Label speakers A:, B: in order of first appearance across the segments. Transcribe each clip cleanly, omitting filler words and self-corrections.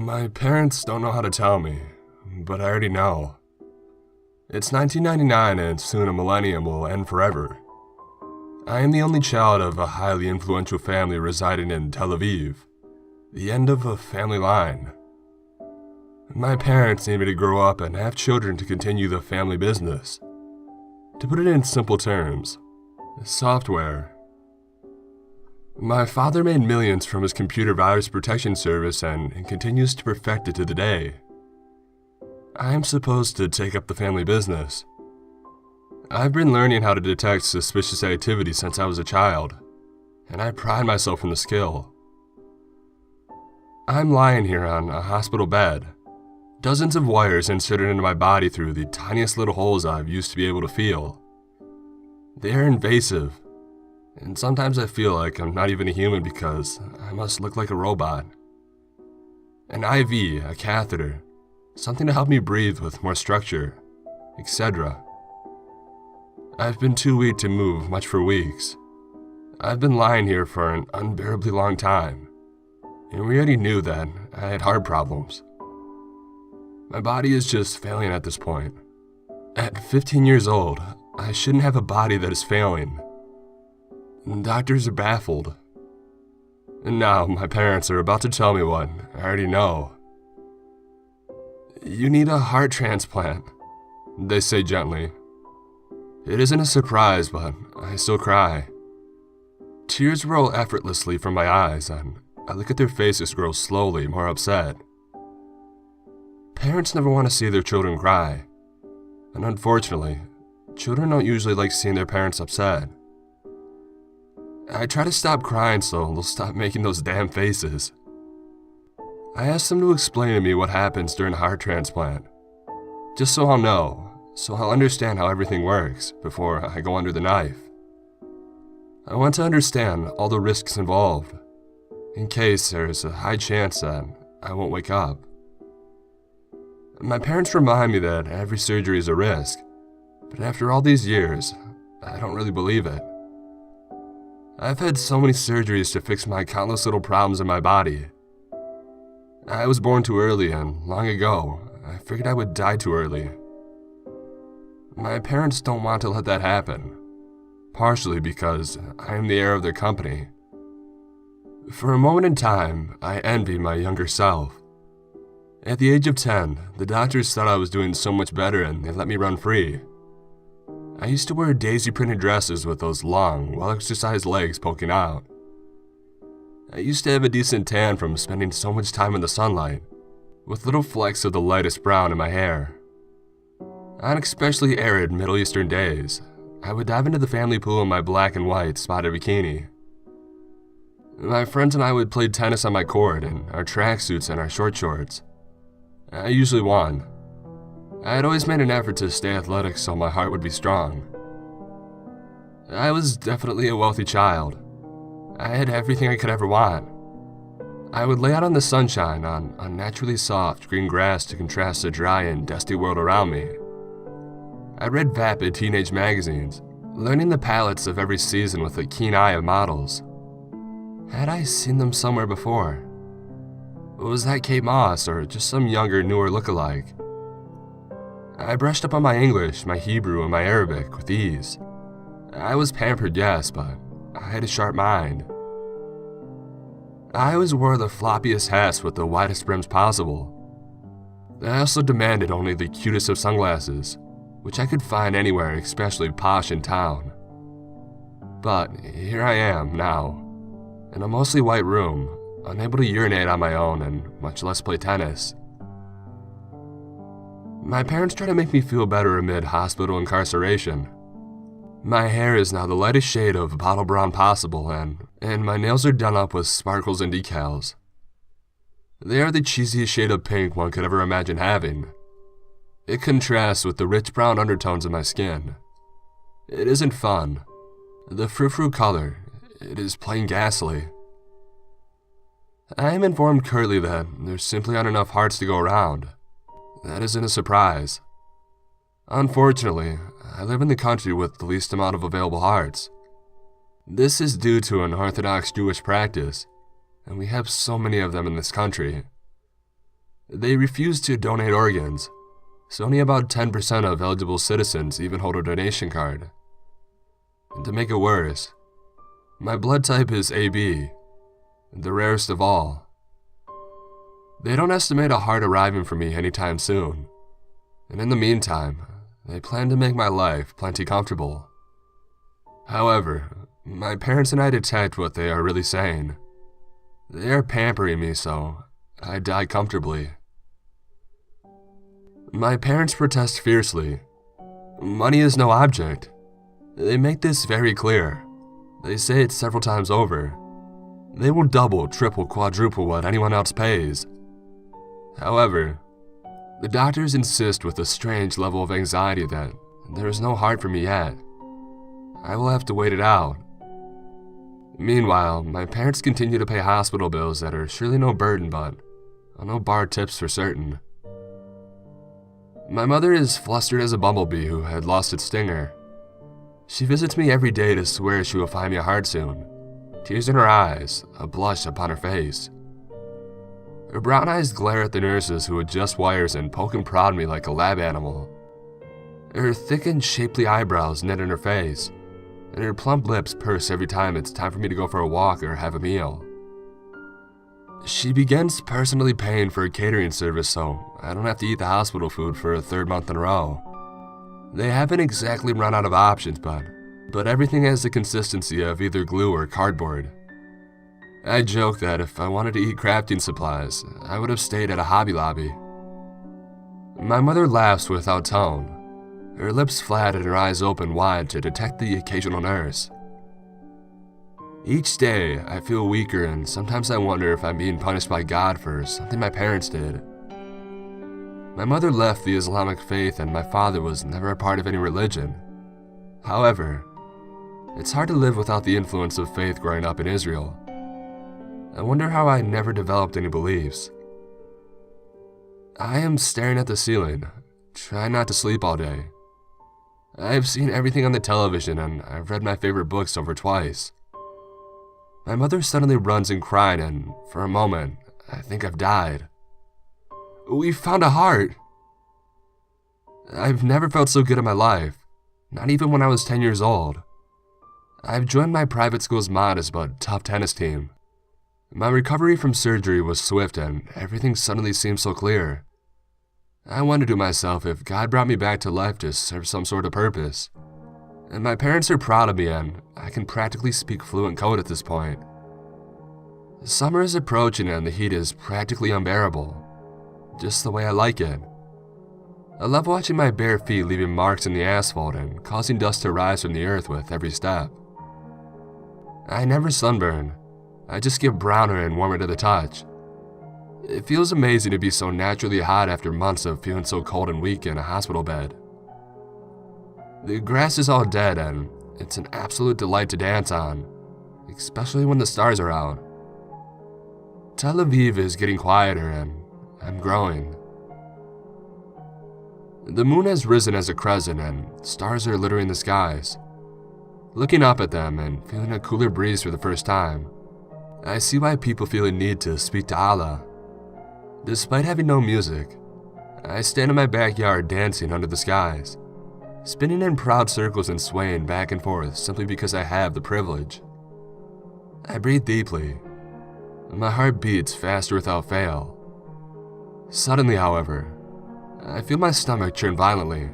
A: My parents don't know how to tell me, but I already know. It's 1999 and soon a millennium will end forever. I am the only child of a highly influential family residing in Tel Aviv, the end of a family line. My parents need me to grow up and have children to continue the family business. To put it in simple terms, software. My father made millions from his computer virus protection service and continues to perfect it to the day. I am supposed to take up the family business. I've been learning how to detect suspicious activity since I was a child, and I pride myself in the skill. I'm lying here on a hospital bed, dozens of wires inserted into my body through the tiniest little holes I've used to be able to feel. They are invasive, and sometimes I feel like I'm not even a human because I must look like a robot. An IV, a catheter, something to help me breathe with more structure, etc. I've been too weak to move much for weeks. I've been lying here for an unbearably long time, and we already knew that I had heart problems. My body is just failing at this point. At 15 years old, I shouldn't have a body that is failing. Doctors are baffled. And now my parents are about to tell me what I already know. You need a heart transplant, they say gently. It isn't a surprise, but I still cry. Tears roll effortlessly from my eyes, and I look at their faces grow slowly more upset. Parents never want to see their children cry, and unfortunately, children don't usually like seeing their parents upset. I try to stop crying so they'll stop making those damn faces. I ask them to explain to me what happens during a heart transplant, just so I'll know, so I'll understand how everything works before I go under the knife. I want to understand all the risks involved, in case there's a high chance that I won't wake up. My parents remind me that every surgery is a risk, but after all these years, I don't really believe it. I've had so many surgeries to fix my countless little problems in my body. I was born too early, and long ago, I figured I would die too early. My parents don't want to let that happen, partially because I am the heir of their company. For a moment in time, I envy my younger self. At the age of 10, the doctors thought I was doing so much better and they let me run free. I used to wear daisy-printed dresses with those long, well-exercised legs poking out. I used to have a decent tan from spending so much time in the sunlight, with little flecks of the lightest brown in my hair. On especially arid Middle Eastern days, I would dive into the family pool in my black and white spotted bikini. My friends and I would play tennis on my court in our tracksuits and our short shorts. I usually won. I had always made an effort to stay athletic so my heart would be strong. I was definitely a wealthy child. I had everything I could ever want. I would lay out in the sunshine on unnaturally soft green grass to contrast the dry and dusty world around me. I read vapid teenage magazines, learning the palettes of every season with a keen eye of models. Had I seen them somewhere before? Was that Kate Moss or just some younger, newer lookalike? I brushed up on my English, my Hebrew, and my Arabic with ease. I was pampered, yes, but I had a sharp mind. I always wore the floppiest hats with the widest brims possible. I also demanded only the cutest of sunglasses, which I could find anywhere, especially posh in town. But here I am now, in a mostly white room, unable to urinate on my own and much less play tennis. My parents try to make me feel better amid hospital incarceration. My hair is now the lightest shade of bottle brown possible, and my nails are done up with sparkles and decals. They are the cheesiest shade of pink one could ever imagine having. It contrasts with the rich brown undertones of my skin. It isn't fun. The frou-frou color, it is plain ghastly. I am informed curtly that there simply aren't enough hearts to go around. That isn't a surprise. Unfortunately, I live in the country with the least amount of available hearts. This is due to an Orthodox Jewish practice, and we have so many of them in this country. They refuse to donate organs, so only about 10% of eligible citizens even hold a donation card. And to make it worse, my blood type is AB, the rarest of all. They don't estimate a heart arriving for me anytime soon, and in the meantime, they plan to make my life plenty comfortable. However, my parents and I detect what they are really saying. They are pampering me so I die comfortably. My parents protest fiercely. Money is no object. They make this very clear. They say it several times over. They will double, triple, quadruple what anyone else pays. However, the doctors insist with a strange level of anxiety that there is no heart for me yet. I will have to wait it out. Meanwhile, my parents continue to pay hospital bills that are surely no burden, but no bar tips for certain. My mother is flustered as a bumblebee who had lost its stinger. She visits me every day to swear she will find me a heart soon, tears in her eyes, a blush upon her face. Her brown eyes glare at the nurses who adjust wires and poke and prod me like a lab animal. Her thick and shapely eyebrows knit in her face, and her plump lips purse every time it's time for me to go for a walk or have a meal. She begins personally paying for a catering service so I don't have to eat the hospital food for a third month in a row. They haven't exactly run out of options, but everything has the consistency of either glue or cardboard. I joke that if I wanted to eat crafting supplies, I would have stayed at a Hobby Lobby. My mother laughs without tone, her lips flat and her eyes open wide to detect the occasional nurse. Each day, I feel weaker and sometimes I wonder if I'm being punished by God for something my parents did. My mother left the Islamic faith and my father was never a part of any religion. However, it's hard to live without the influence of faith growing up in Israel. I wonder how I never developed any beliefs. I am staring at the ceiling, trying not to sleep all day. I have seen everything on the television and I've read my favorite books over twice. My mother suddenly runs and cries, and for a moment, I think I've died. We found a heart! I've never felt so good in my life, not even when I was 10 years old. I've joined my private school's modest but tough tennis team. My recovery from surgery was swift and everything suddenly seemed so clear. I wondered to myself if God brought me back to life to serve some sort of purpose. And my parents are proud of me and I can practically speak fluent code at this point. Summer is approaching and the heat is practically unbearable, just the way I like it. I love watching my bare feet leaving marks in the asphalt and causing dust to rise from the earth with every step. I never sunburn, I just get browner and warmer to the touch. It feels amazing to be so naturally hot after months of feeling so cold and weak in a hospital bed. The grass is all dead and it's an absolute delight to dance on, especially when the stars are out. Tel Aviv is getting quieter and I'm growing. The moon has risen as a crescent and stars are littering the skies. Looking up at them and feeling a cooler breeze for the first time, I see why people feel a need to speak to Allah. Despite having no music, I stand in my backyard dancing under the skies, spinning in proud circles and swaying back and forth simply because I have the privilege. I breathe deeply. My heart beats faster without fail. Suddenly, however, I feel my stomach churn violently.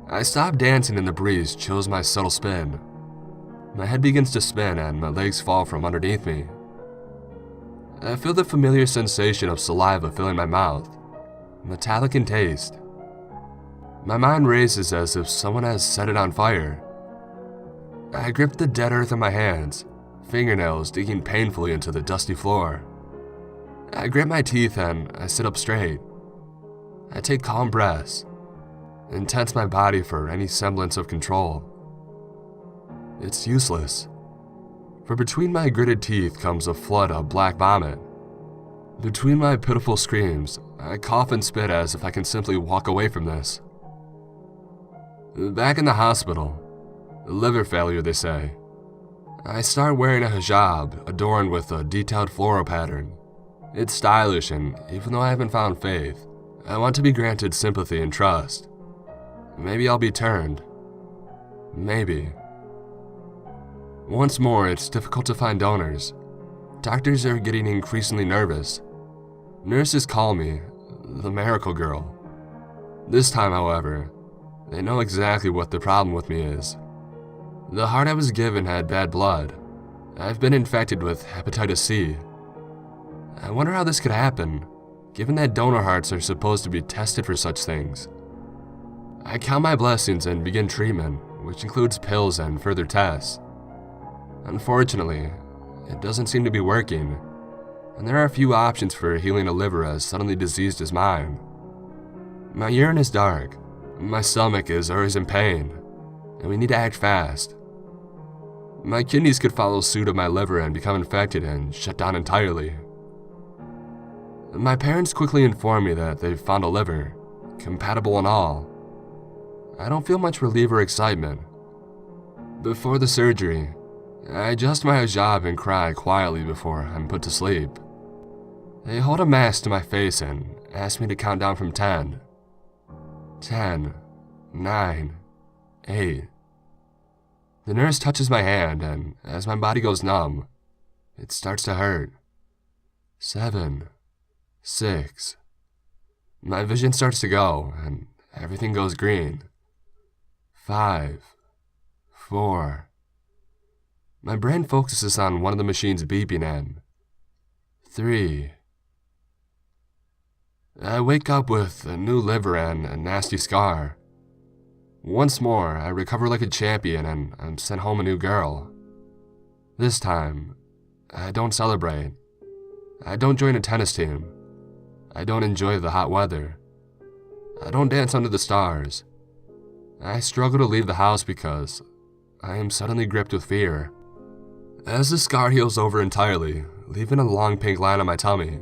A: I stop dancing and the breeze chills my subtle spin. My head begins to spin and my legs fall from underneath me. I feel the familiar sensation of saliva filling my mouth, metallic in taste. My mind races as if someone has set it on fire. I grip the dead earth in my hands, fingernails digging painfully into the dusty floor. I grit my teeth and I sit up straight. I take calm breaths and tense my body for any semblance of control. It's useless, for between my gritted teeth comes a flood of black vomit. Between my pitiful screams, I cough and spit as if I can simply walk away from this. Back in the hospital, liver failure they say, I start wearing a hijab adorned with a detailed floral pattern. It's stylish, and even though I haven't found faith, I want to be granted sympathy and trust. Maybe I'll be turned. Maybe. Once more, it's difficult to find donors. Doctors are getting increasingly nervous. Nurses call me the miracle girl. This time, however, they know exactly what the problem with me is. The heart I was given had bad blood. I've been infected with hepatitis C. I wonder how this could happen, given that donor hearts are supposed to be tested for such things. I count my blessings and begin treatment, which includes pills and further tests. Unfortunately, it doesn't seem to be working, and there are few options for healing a liver as suddenly diseased as mine. My urine is dark, my stomach is always in pain, and we need to act fast. My kidneys could follow suit of my liver and become infected and shut down entirely. My parents quickly inform me that they've found a liver, compatible and all. I don't feel much relief or excitement. Before the surgery, I adjust my hijab and cry quietly before I'm put to sleep. They hold a mask to my face and ask me to count down from 10. 10, 9, 8. The nurse touches my hand, and as my body goes numb, it starts to hurt. 7, 6. My vision starts to go, and everything goes green. 5, 4. My brain focuses on one of the machines beeping, and 3. I wake up with a new liver and a nasty scar. Once more, I recover like a champion and I'm sent home a new girl. This time, I don't celebrate. I don't join a tennis team. I don't enjoy the hot weather. I don't dance under the stars. I struggle to leave the house because I am suddenly gripped with fear. As the scar heals over entirely, leaving a long pink line on my tummy,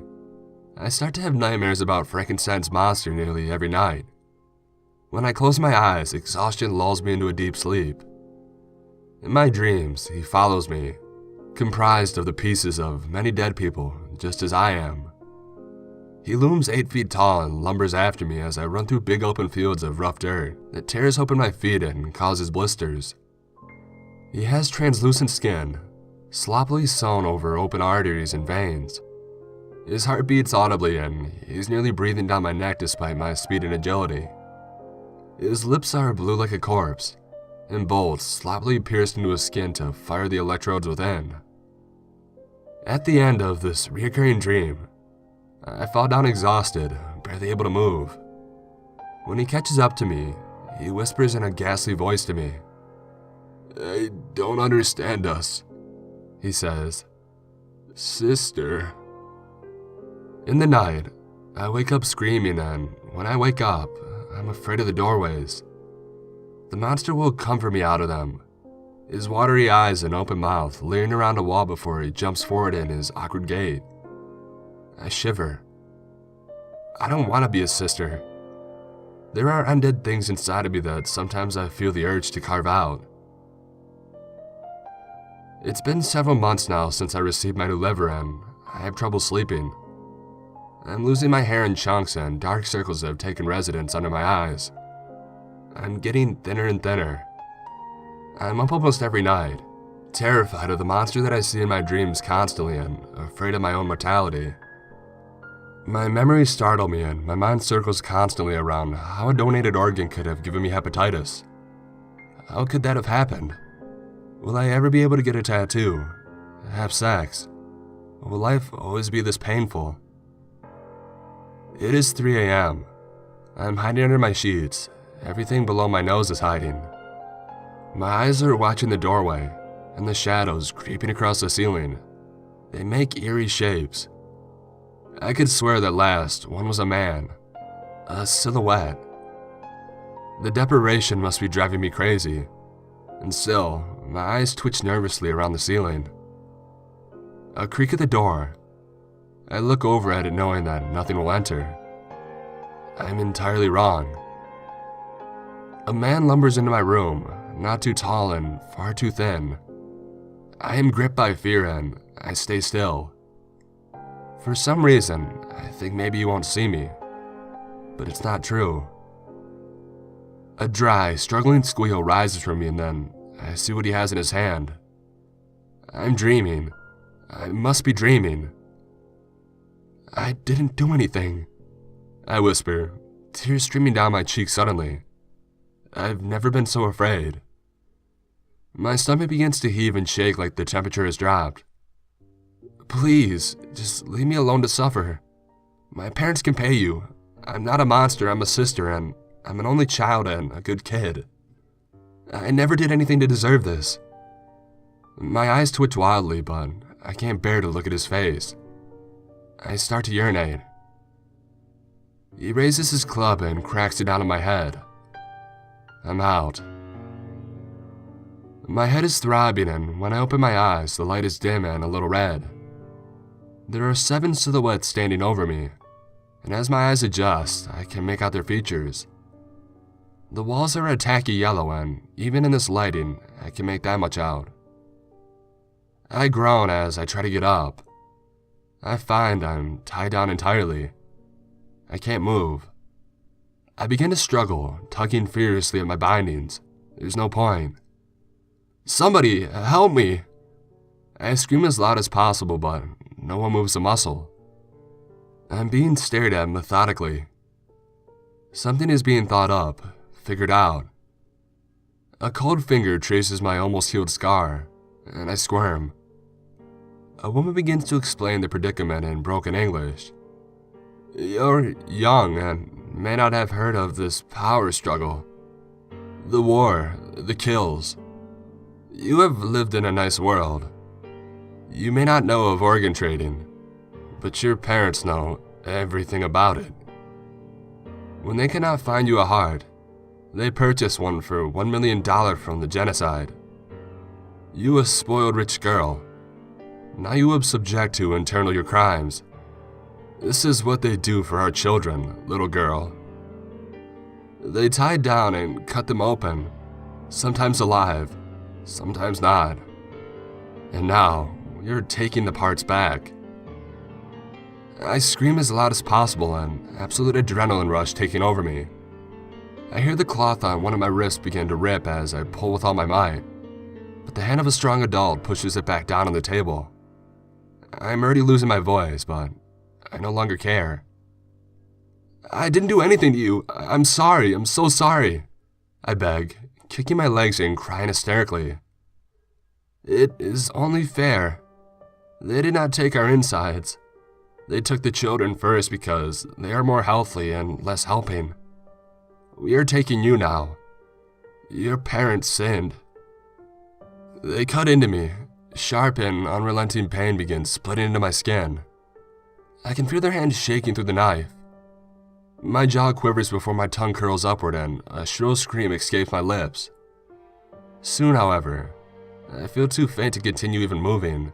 A: I start to have nightmares about Frankenstein's monster nearly every night. When I close my eyes, exhaustion lulls me into a deep sleep. In my dreams, he follows me, comprised of the pieces of many dead people, just as I am. He looms 8 feet tall and lumbers after me as I run through big open fields of rough dirt that tears open my feet and causes blisters. He has translucent skin, sloppily sewn over open arteries and veins. His heart beats audibly and he's nearly breathing down my neck despite my speed and agility. His lips are blue like a corpse, and bolts sloppily pierced into his skin to fire the electrodes within. At the end of this recurring dream, I fall down exhausted, barely able to move. When he catches up to me, he whispers in a ghastly voice to me. "I don't understand us," he says. "Sister." In the night, I wake up screaming, and when I wake up, I'm afraid of the doorways. The monster will come for me out of them, his watery eyes and open mouth leering around a wall before he jumps forward in his awkward gait. I shiver. I don't want to be a sister. There are undead things inside of me that sometimes I feel the urge to carve out. It's been several months now since I received my new liver, and I have trouble sleeping. I'm losing my hair in chunks and dark circles have taken residence under my eyes. I'm getting thinner and thinner. I'm up almost every night, terrified of the monster that I see in my dreams constantly and afraid of my own mortality. My memories startle me and my mind circles constantly around how a donated organ could have given me hepatitis. How could that have happened? Will I ever be able to get a tattoo? Have sex? Will life always be this painful? It is 3 a.m. I'm hiding under my sheets. Everything below my nose is hiding. My eyes are watching the doorway and the shadows creeping across the ceiling. They make eerie shapes. I could swear that last one was a man, a silhouette. The deprivation must be driving me crazy, and still, my eyes twitch nervously around the ceiling. A creak at the door. I look over at it knowing that nothing will enter. I'm entirely wrong. A man lumbers into my room, not too tall and far too thin. I am gripped by fear and I stay still. For some reason, I think maybe you won't see me, but it's not true. A dry, struggling squeal rises from me, and then I see what he has in his hand. I'm dreaming. I must be dreaming. I didn't do anything, I whisper, tears streaming down my cheeks suddenly. I've never been so afraid. My stomach begins to heave and shake like the temperature has dropped. Please, just leave me alone to suffer. My parents can pay you. I'm not a monster, I'm a sister, and I'm an only child and a good kid. I never did anything to deserve this. My eyes twitch wildly, but I can't bear to look at his face. I start to urinate. He raises his club and cracks it down on my head. I'm out. My head is throbbing, and when I open my eyes, the light is dim and a little red. There are 7 silhouettes standing over me, and as my eyes adjust, I can make out their features. The walls are a tacky yellow, and even in this lighting, I can make that much out. I groan as I try to get up. I find I'm tied down entirely. I can't move. I begin to struggle, tugging furiously at my bindings. There's no point. Somebody, help me! I scream as loud as possible, but no one moves a muscle. I'm being stared at methodically. Something is being thought up, figured out. A cold finger traces my almost healed scar, and I squirm. A woman begins to explain the predicament in broken English. You're young and may not have heard of this power struggle. The war, the kills. You have lived in a nice world. You may not know of organ trading, but your parents know everything about it. When they cannot find you a heart, they purchase one for $1 million from the genocide. You a spoiled rich girl. Now you are subject to internal your crimes. This is what they do for our children, little girl. They tie down and cut them open, sometimes alive, sometimes not. And now, you're taking the parts back. I scream as loud as possible, an absolute adrenaline rush taking over me. I hear the cloth on one of my wrists begin to rip as I pull with all my might, but the hand of a strong adult pushes it back down on the table. I'm already losing my voice, but I no longer care. I didn't do anything to you. I'm sorry. I'm so sorry, I beg, kicking my legs and crying hysterically. It is only fair. They did not take our insides. They took the children first because they are more healthy and less helping. We are taking you now. Your parents sinned. They cut into me. Sharp and unrelenting pain begins splitting into my skin. I can feel their hands shaking through the knife. My jaw quivers before my tongue curls upward and a shrill scream escapes my lips. Soon, however, I feel too faint to continue even moving.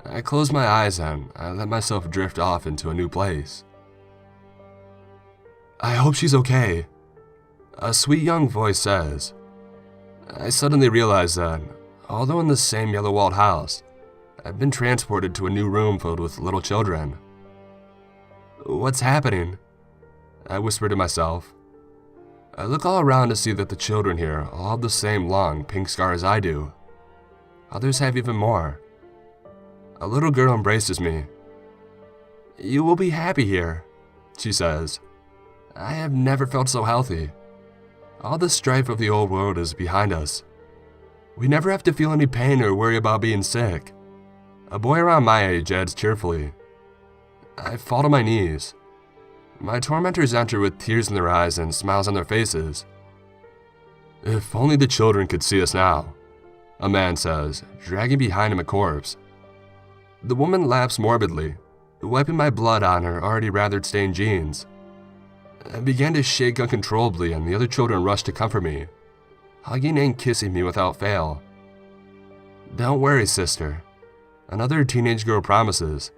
A: I close my eyes and I let myself drift off into a new place. I hope she's okay, a sweet young voice says. I suddenly realize that, although in the same yellow-walled house, I've been transported to a new room filled with little children. What's happening? I whisper to myself. I look all around to see that the children here all have the same long pink scars I do. Others have even more. A little girl embraces me. You will be happy here, she says. I have never felt so healthy. All the strife of the old world is behind us. We never have to feel any pain or worry about being sick. A boy around my age adds cheerfully. I fall to my knees. My tormentors enter with tears in their eyes and smiles on their faces. If only the children could see us now, a man says, dragging behind him a corpse. The woman laughs morbidly, wiping my blood on her already rather stained jeans. I began to shake uncontrollably and the other children rushed to comfort me, hugging and kissing me without fail. Don't worry, sister, another teenage girl promises.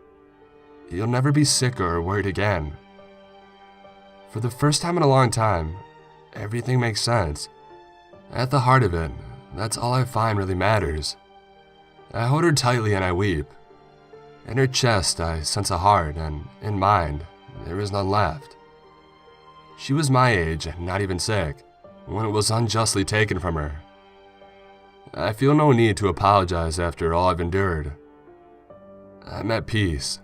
A: You'll never be sick or worried again. For the first time in a long time, everything makes sense. At the heart of it, that's all I find really matters. I hold her tightly and I weep. In her chest I sense a heart, and in mine there is none left. She was my age and not even sick, when it was unjustly taken from her. I feel no need to apologize after all I've endured. I'm at peace,